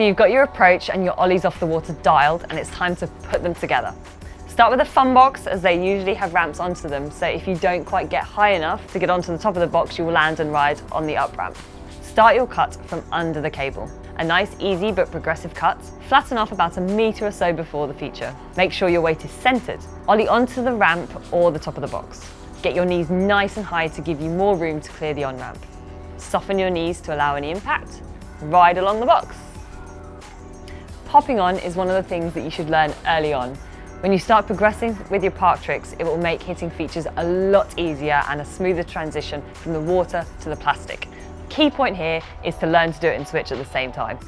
So you've got your approach and your ollies off the water dialed, and it's time to put them together. Start with a fun box, as they usually have ramps onto them, so if you don't quite get high enough to get onto the top of the box, you will land and ride on the up ramp. Start your cut from under the cable. A nice, easy but progressive cut. Flatten off about a metre or so before the feature. Make sure your weight is centred. Ollie onto the ramp or the top of the box. Get your knees nice and high to give you more room to clear the on-ramp. Soften your knees to allow any impact. Ride along the box. Popping on is one of the things that you should learn early on. When you start progressing with your park tricks, it will make hitting features a lot easier and a smoother transition from the water to the plastic. Key point here is to learn to do it and switch at the same time.